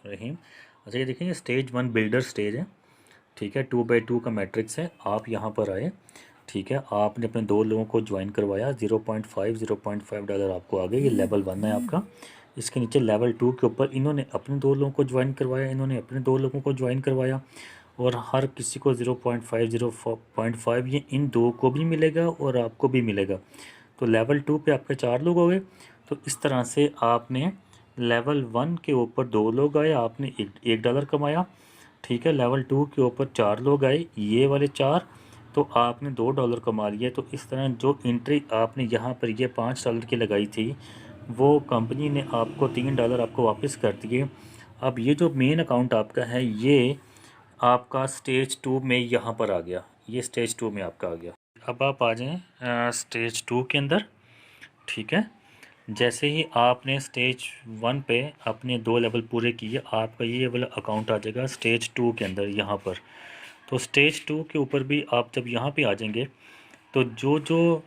रहीम। अच्छा ये देखिए, स्टेज 1 बिल्डर स्टेज है, ठीक है। 2x2 का मैट्रिक्स है। आप यहाँ पर आए, ठीक है। आपने अपने दो लोगों को ज्वाइन करवाया, 0.5 डॉलर आपको आ गए। ये लेवल 1 है आपका। इसके नीचे लेवल 2 के ऊपर इन्होंने अपने दो लोगों को ज्वाइन करवाया, इन्होंने अपने दो लोगों को ज्वाइन करवाया, और हर किसी को 0.5 ये इन दो को भी मिलेगा और आपको भी मिलेगा। तो लेवल 2 पे आपके 4 लोग हो गए। तो इस तरह से आपने लेवल 1 के ऊपर 2 लोग आए, आपने एक डॉलर कमाया, ठीक है। लेवल 2 के ऊपर 4 लोग आए, ये वाले 4, तो आपने 2 डॉलर कमा लिए। तो इस तरह जो एंट्री आपने यहाँ पर ये 5 डॉलर की लगाई थी, वो कंपनी ने आपको 3 डॉलर आपको वापस कर दिए। अब ये जो मेन अकाउंट आपका है, ये आपका स्टेज 2 में यहाँ पर आ गया, ये स्टेज 2 में आपका आ गया। अब आप आ जाएँ स्टेज 2 के अंदर, ठीक है। जैसे ही आपने स्टेज 1 पे अपने 2 लेवल पूरे किए, आपका ये वाला अकाउंट आ जाएगा स्टेज 2 के अंदर यहाँ पर। तो स्टेज 2 के ऊपर भी आप जब यहाँ पे आ जाएंगे, तो जो जो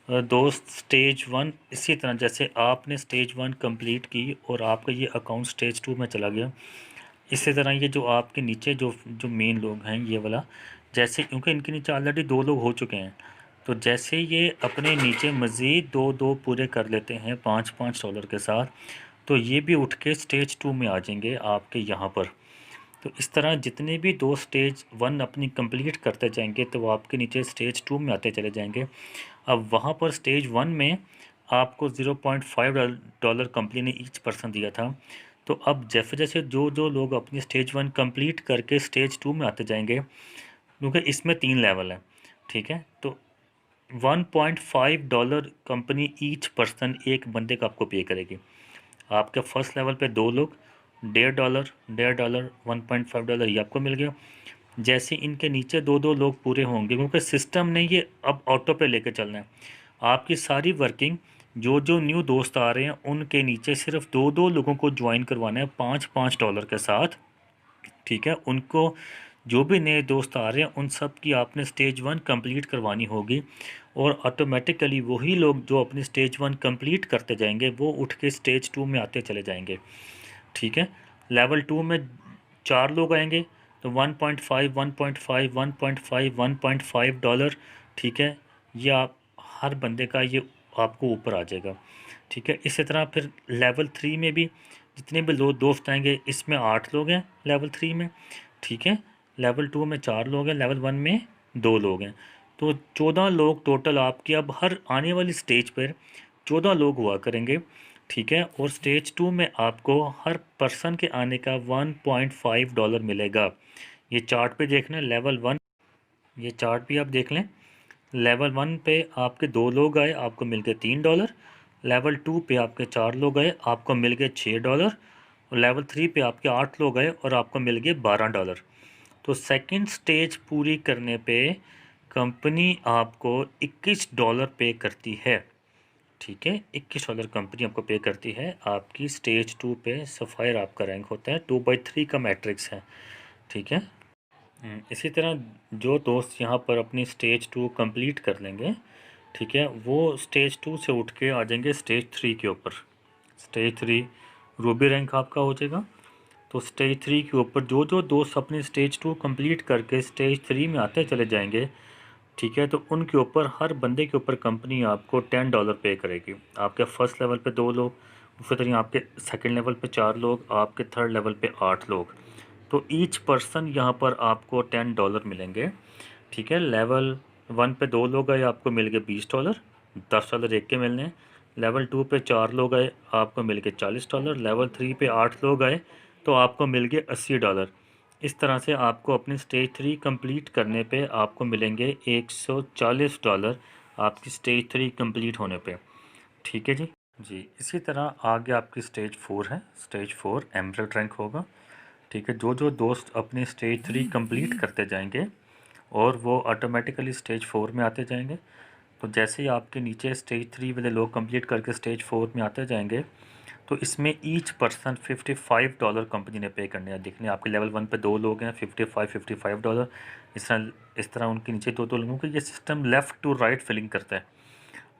दोस्त स्टेज 1, इसी तरह जैसे आपने स्टेज 1 कंप्लीट की और आपका ये अकाउंट स्टेज 2 में चला गया, इसी तरह ये जो आपके नीचे जो जो मेन लोग हैं ये वाला, जैसे क्योंकि इनके नीचे ऑलरेडी 2 लोग हो चुके हैं, तो जैसे ये अपने नीचे मज़ीद 2 पूरे कर लेते हैं 5 डॉलर के साथ, तो ये भी उठ के स्टेज 2 में आ जाएंगे आपके यहाँ पर। तो इस तरह जितने भी दो स्टेज 1 अपनी कंप्लीट करते जाएंगे, तो वो आपके नीचे स्टेज 2 में आते चले जाएंगे। अब वहाँ पर स्टेज 1 में आपको 0.5 डॉलर कंपनी ने ईच पर्सन दिया था। तो अब जैसे जैसे जो जो लोग अपनी स्टेज 1 कंप्लीट करके स्टेज 2 में आते जाएंगे, क्योंकि इसमें 3 लेवल हैं, ठीक है, तो 1.5 डॉलर कंपनी ईच पर्सन एक बंदे का आपको पे करेगी। आपके फर्स्ट लेवल पे 2 लोग, $1.5 $1.5 $1.5 ये आपको मिल गया। जैसे इनके नीचे 2 लोग पूरे होंगे, क्योंकि सिस्टम ने ये अब ऑटो पे लेके चलना है आपकी सारी वर्किंग। जो जो न्यू दोस्त आ रहे हैं उनके नीचे सिर्फ 2 लोगों को ज्वाइन करवाना है 5 $5 के साथ, ठीक है। उनको जो भी नए दोस्त आ रहे हैं उन सब की आपने स्टेज 1 कंप्लीट करवानी होगी, और ऑटोमेटिकली वही लोग जो अपनी स्टेज 1 कंप्लीट करते जाएंगे वो उठ के स्टेज 2 में आते चले जाएंगे, ठीक है। लेवल 2 में 4 लोग आएंगे, तो 1.5 1.5 1.5 1.5 डॉलर, ठीक है। ये आप हर बंदे का ये आपको ऊपर आ जाएगा, ठीक है। इसी तरह फिर लेवल 3 में भी जितने भी लोग दोस्त आएंगे, इसमें 8 लोग हैं लेवल 3 में, ठीक है। लेवल 2 में 4 लोग हैं, लेवल 1 में 2 लोग हैं, तो 14 लोग टोटल आपके अब हर आने वाली स्टेज पर 14 लोग हुआ करेंगे, ठीक है। और स्टेज 2 में आपको हर पर्सन के आने का 1.5 डॉलर मिलेगा। ये चार्ट पे देखना है, लेवल 1, ये चार्ट भी आप देख लें। लेवल 1 पे आपके 2 लोग आए, आपको मिल गए $3। लेवल 2 पे आपके 4 लोग आए, आपको मिल गए $6। और लेवल 3 पे आपके 8 लोग आए और आपको मिल गए $12। तो सेकंड स्टेज पूरी करने पे कंपनी आपको $21 पे करती है, ठीक है। $21 कंपनी आपको पे करती है। आपकी स्टेज 2 पे सफ़ायर आपका रैंक होता है, 2/3 का मैट्रिक्स है, ठीक है। इसी तरह जो दोस्त यहाँ पर अपनी स्टेज 2 कंप्लीट कर लेंगे, ठीक है, वो स्टेज 2 से उठ के आ जाएंगे स्टेज 3 के ऊपर। स्टेज 3 रूबी रैंक आपका हो जाएगा। तो स्टेज 3 के ऊपर जो जो दोस्त अपने स्टेज 2 कंप्लीट करके स्टेज 3 में आते चले जाएंगे, ठीक है, तो उनके ऊपर हर बंदे के ऊपर कंपनी आपको $10 पे करेगी। आपके फर्स्ट लेवल पे 2 लोग, उसी तरह आपके सेकंड लेवल पे 4 लोग, आपके थर्ड लेवल पे 8 लोग, तो ईच पर्सन यहाँ पर आपको $10 मिलेंगे, ठीक है। लेवल 1 पे 2 लोग आए, आपको मिल गए $20, $10 एक के मिलने। लेवल 2 पे 4 लोग आए, आपको मिल गए $40। लेवल 3 पे 8 लोग आए, तो आपको मिल गए $80। इस तरह से आपको अपनी स्टेज 3 कंप्लीट करने पे आपको मिलेंगे $140 आपकी स्टेज 3 कंप्लीट होने पे, ठीक है जी। जी, इसी तरह आगे आपकी स्टेज 4 है। स्टेज 4 एमरल्ड रैंक होगा, ठीक है। जो जो दोस्त अपनी स्टेज 3 कंप्लीट करते जाएंगे और वो ऑटोमेटिकली स्टेज 4 में आते जाएंगे, तो जैसे ही आपके नीचे स्टेज 3 वाले लोग कंप्लीट करके स्टेज 4 में आते जाएंगे, तो इसमें ईच पर्सन $55 कंपनी ने पे करने हैं। देखने आपके लेवल 1 पे 2 लोग हैं, $55 इस तरह उनके नीचे 2 लोगों को ये system left to right filling करता है,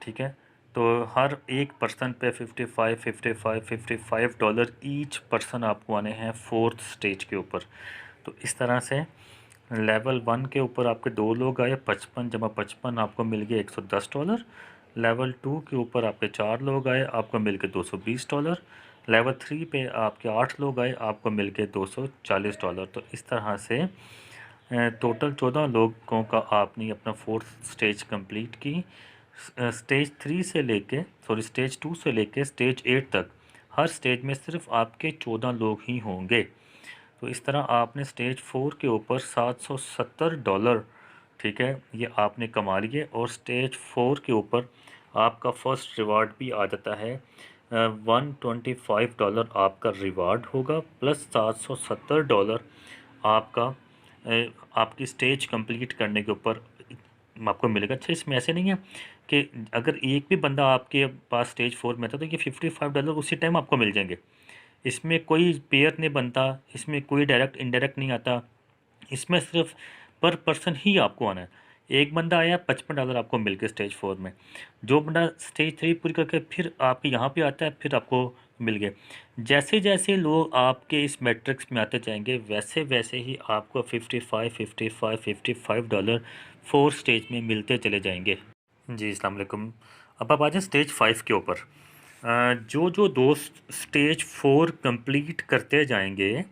ठीक है। तो हर एक पर्सन पे 55 डॉलर ईच पर्सन आपको आने हैं फोर्थ स्टेज के ऊपर। तो इस तरह से लेवल 1 के ऊपर आपके 2 लोग आए, 55 जमा 55 आपको मिल गया $110। लेवल 2 के ऊपर आपके 4 लोग आए, आपको मिल के $220। लेवल 3 पे आपके 8 लोग आए, आपको मिल के $240। तो इस तरह से टोटल 14 लोगों का आपने अपना फोर्थ स्टेज कंप्लीट की। स्टेज 3 से लेके स्टेज 2 से लेके स्टेज 8 तक हर स्टेज में सिर्फ आपके 14 लोग ही होंगे। तो इस तरह आपने स्टेज 4 के ऊपर $770, ठीक है, ये आपने कमा लिए। और स्टेज 4 के ऊपर आपका फर्स्ट रिवार्ड भी आ जाता है, $125 आपका रिवार्ड होगा, प्लस $770 आपका आपकी स्टेज कंप्लीट करने के ऊपर आपको मिलेगा। अच्छा, इसमें ऐसे नहीं है कि अगर एक भी बंदा आपके पास स्टेज 4 में था तो ये $55 उसी टाइम आपको मिल जाएंगे। इसमें कोई पेयर नहीं बनता, इसमें कोई डायरेक्ट इनडायरेक्ट नहीं आता, इसमें सिर्फ पर पर्सन ही आपको आना है। एक बंदा आया, $55 आपको मिल गए स्टेज 4 में। जो बंदा स्टेज 3 पूरी करके फिर आपके यहाँ पे आता है, फिर आपको मिल गए। जैसे जैसे लोग आपके इस मैट्रिक्स में आते जाएंगे वैसे वैसे ही आपको $55 फोर स्टेज में मिलते चले जाएंगे। जी अस्सलाम वालेकुम। अब आप आ जाए स्टेज 5 के ऊपर। जो दोस्त स्टेज 4 कंप्लीट करते जाएंगे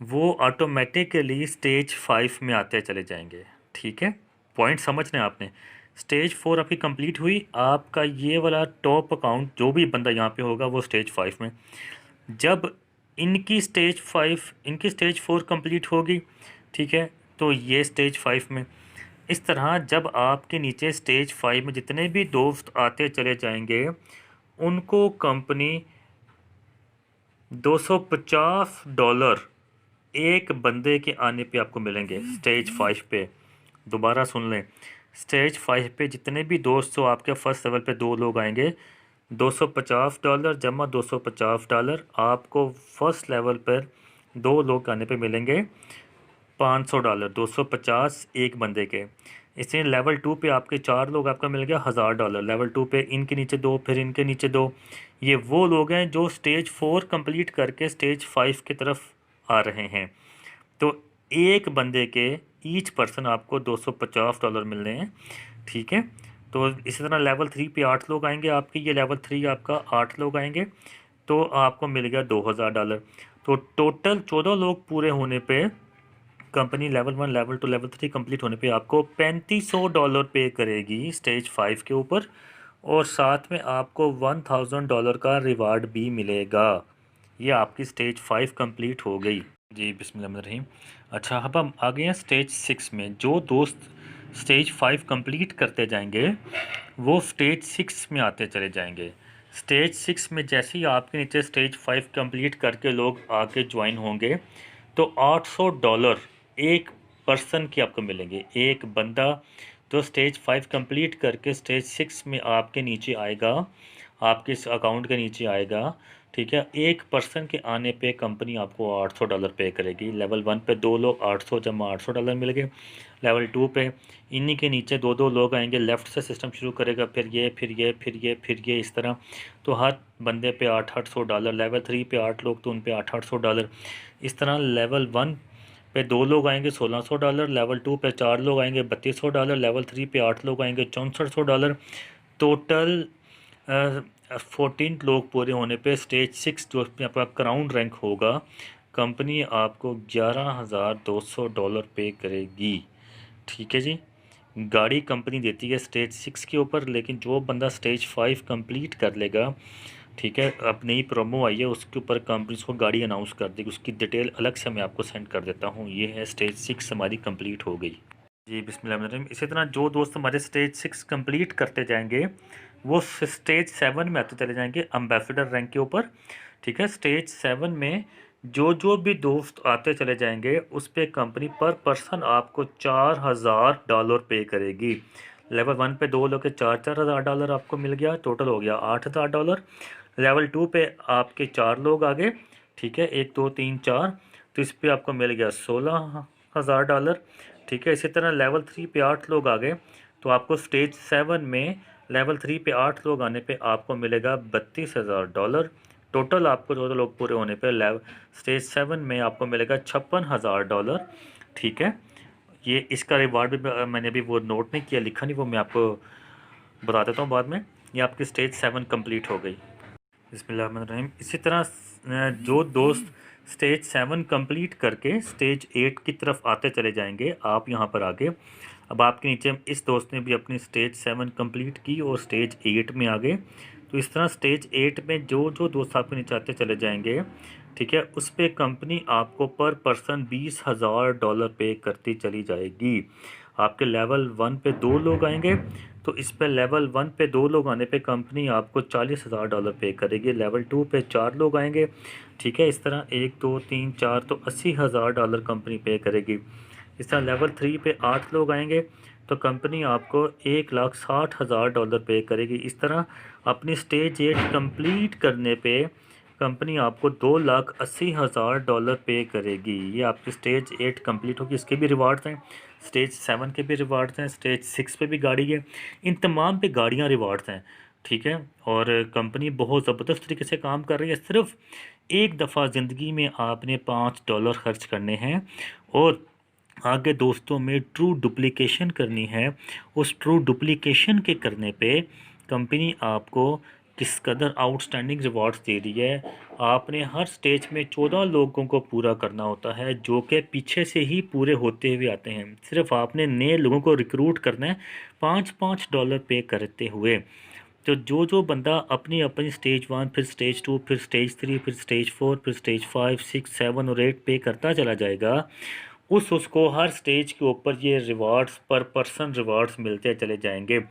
वो ऑटोमेटिकली स्टेज 5 में आते चले जाएंगे, ठीक है। पॉइंट समझना है आपने। स्टेज 4 आपकी कंप्लीट हुई, आपका ये वाला टॉप अकाउंट जो भी बंदा यहाँ पे होगा वो स्टेज 5 में। जब इनकी स्टेज 4 कंप्लीट होगी, ठीक है, तो ये स्टेज 5 में। इस तरह जब आपके नीचे स्टेज 5 में जितने भी दोस्त आते चले जाएंगे उनको कंपनी $250 एक बंदे के आने पे आपको मिलेंगे स्टेज 5 पे। दोबारा सुन लें, स्टेज 5 पे जितने भी दोस्त हो आपके फर्स्ट लेवल पे 2 लोग आएंगे, $250 जमा $250 आपको फर्स्ट लेवल पर 2 लोग आने पे मिलेंगे $500, 250 एक बंदे के। इसलिए लेवल 2 पे आपके 4 लोग, आपका मिल गया $1000। लेवल 2 पे इनके नीचे 2, फिर इनके नीचे 2। ये वो लोग हैं जो स्टेज 4 कंप्लीट करके स्टेज 5 की तरफ आ रहे हैं। तो एक बंदे के ईच पर्सन आपको $250 मिल रहे हैं, ठीक है। तो इसी तरह लेवल 3 पे 8 लोग आएंगे आपके, ये लेवल 3 आपका 8 लोग आएंगे, तो आपको मिल गया $2000। तो टोटल 14 लोग पूरे होने पे company level 1 level 2 level 3 complete होने पे आपको $3500 पे करेगी स्टेज 5 के ऊपर, और साथ में आपको $1000 का रिवार्ड भी मिलेगा। ये आपकी स्टेज 5 कंप्लीट हो गई। जी बिस्मिल्लाहिर्रहमानिर्रहीम। अच्छा, अब हम आ गए हैं स्टेज 6 में। जो दोस्त स्टेज 5 कंप्लीट करते जाएंगे वो स्टेज 6 में आते चले जाएंगे। स्टेज 6 में जैसे ही आपके नीचे स्टेज 5 कंप्लीट करके लोग आके ज्वाइन होंगे तो $800 एक पर्सन के आपको मिलेंगे। एक बंदा जो स्टेज 5 कंप्लीट करके स्टेज 6 में आपके नीचे आएगा, आपके इस अकाउंट के नीचे आएगा, ठीक है, एक पर्सन के आने पे कंपनी आपको $800 पे करेगी। लेवल 1 पे 2 लोग, 800 जमा $800 मिल गए। लेवल 2 पे इन्हीं के नीचे 2 लोग आएंगे, लेफ़्ट से सिस्टम शुरू करेगा, फिर ये फिर ये फिर ये फिर ये, इस तरह। तो हर बंदे पे $800। लेवल 3 पे 8 लोग तो उन पे $800। इस तरह लेवल 1 पे 2 लोग आएंगे $1600। लेवल 2 पे 4 लोग आएंगे $3200। लेवल 3 पे 8 लोग आएंगे $6400। टोटल 14 लोग पूरे होने पे स्टेज 6 जो आपका क्राउन रैंक होगा, कंपनी आपको $11200 पे करेगी, ठीक है जी। गाड़ी कंपनी देती है स्टेज 6 के ऊपर, लेकिन जो बंदा स्टेज 5 कंप्लीट कर लेगा, ठीक है, अब नई प्रोमो आई है उसके ऊपर कंपनी उसको गाड़ी अनाउंस कर देगी। उसकी डिटेल अलग से मैं आपको सेंड कर देता हूँ। ये है स्टेज 6 हमारी कंप्लीट हो गई। जी बिस्मिल्लाहिर्रहमानिर्रहीम। इसी तरह जो दोस्त हमारे स्टेज 6 कंप्लीट करते जाएंगे वो स्टेज 7 में आते चले जाएंगे एम्बेसडर रैंक के ऊपर, ठीक है। स्टेज 7 में जो भी दोस्त आते चले जाएंगे उस पर कंपनी पर पर्सन आपको $4000 पे करेगी। लेवल 1 पे 2 लोग के $4000 आपको मिल गया, टोटल हो गया $8000। लेवल 2 पे आपके 4 लोग आ गए, ठीक है, 1 2 3 4, तो इस पर आपको मिल गया $16000, ठीक है। इसी तरह लेवल 3 पे 8 लोग आ गए तो आपको स्टेज 7 में लेवल 3 पे 8 लोग आने पे आपको मिलेगा $32,000। टोटल आपको 14 लोग पूरे होने पे लेवल स्टेज 7 में आपको मिलेगा $56,000। ठीक है, ये इसका रिवार्ड भी मैंने अभी वो नोट नहीं किया, लिखा नहीं, वो मैं आपको बता देता हूँ बाद में। ये आपकी स्टेज 7 कंप्लीट हो गई। बिस्मिल्लाहिर्रहमानिर्रहीम। इसी तरह जो दोस्त स्टेज 7 कंप्लीट करके स्टेज 8 की तरफ आते चले जाएंगे, आप यहाँ पर आगे, अब आपके नीचे इस दोस्त ने भी अपनी स्टेज 7 कंप्लीट की और स्टेज 8 में आ गए। तो इस तरह स्टेज 8 में जो जो दोस्त आपके नीचे आते चले जाएंगे, ठीक है, उस पर कंपनी आपको पर पर्सन $20,000 पे करती चली जाएगी। आपके लेवल 1 पे 2 लोग आएंगे तो इस पे लेवल 1 पे 2 लोग आने पे कंपनी आपको $40,000 पे करेगी। लेवल 2 पे 4 लोग आएंगे, ठीक है, इस तरह 1 2 3 4 तो $80,000 कंपनी पे करेगी। इस तरह लेवल 3 पे 8 लोग आएंगे तो कंपनी आपको $1,60,000 पे करेगी। इस तरह अपनी स्टेज 8 कंप्लीट करने पे कंपनी आपको $2,80,000 पे करेगी। ये आपकी स्टेज 8 कंप्लीट होगी। इसके भी रिवार्ड्स हैं, स्टेज 7 के भी रिवार्ड्स हैं, स्टेज 6 पे भी गाड़ी है, इन तमाम पे गाड़ियाँ रिवार्ड्स हैं। ठीक है, और कंपनी बहुत ज़बरदस्त तरीके से काम कर रही है। सिर्फ एक दफ़ा ज़िंदगी में आपने $5 खर्च करने हैं और आगे दोस्तों में ट्रू डुप्लीकेशन करनी है। उस ट्रू डुप्लीकेशन के करने पे कंपनी आपको किस कदर आउटस्टैंडिंग रिवॉर्ड्स दे रही है। आपने हर स्टेज में 14 लोगों को पूरा करना होता है जो कि पीछे से ही पूरे होते हुए आते हैं। सिर्फ आपने नए लोगों को रिक्रूट करना है $5 पे करते हुए। तो जो जो बंदा अपनी अपनी स्टेज 1, फिर स्टेज 2, फिर स्टेज 3, फिर स्टेज 4, फिर स्टेज 5, 6, 7 और 8 पे करता चला जाएगा, उसको हर स्टेज के ऊपर ये रिवार्ड्स पर पर्सन रिवार्ड्स मिलते चले जाएंगे।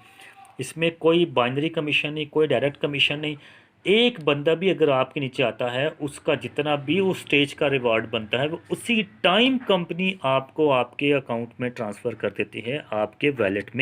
इसमें कोई बाइनरी कमीशन नहीं, कोई डायरेक्ट कमीशन नहीं। एक बंदा भी अगर आपके नीचे आता है, उसका जितना भी उस स्टेज का रिवार्ड बनता है वो उसी टाइम कंपनी आपको आपके अकाउंट में ट्रांसफ़र कर देती है, आपके वैलेट में।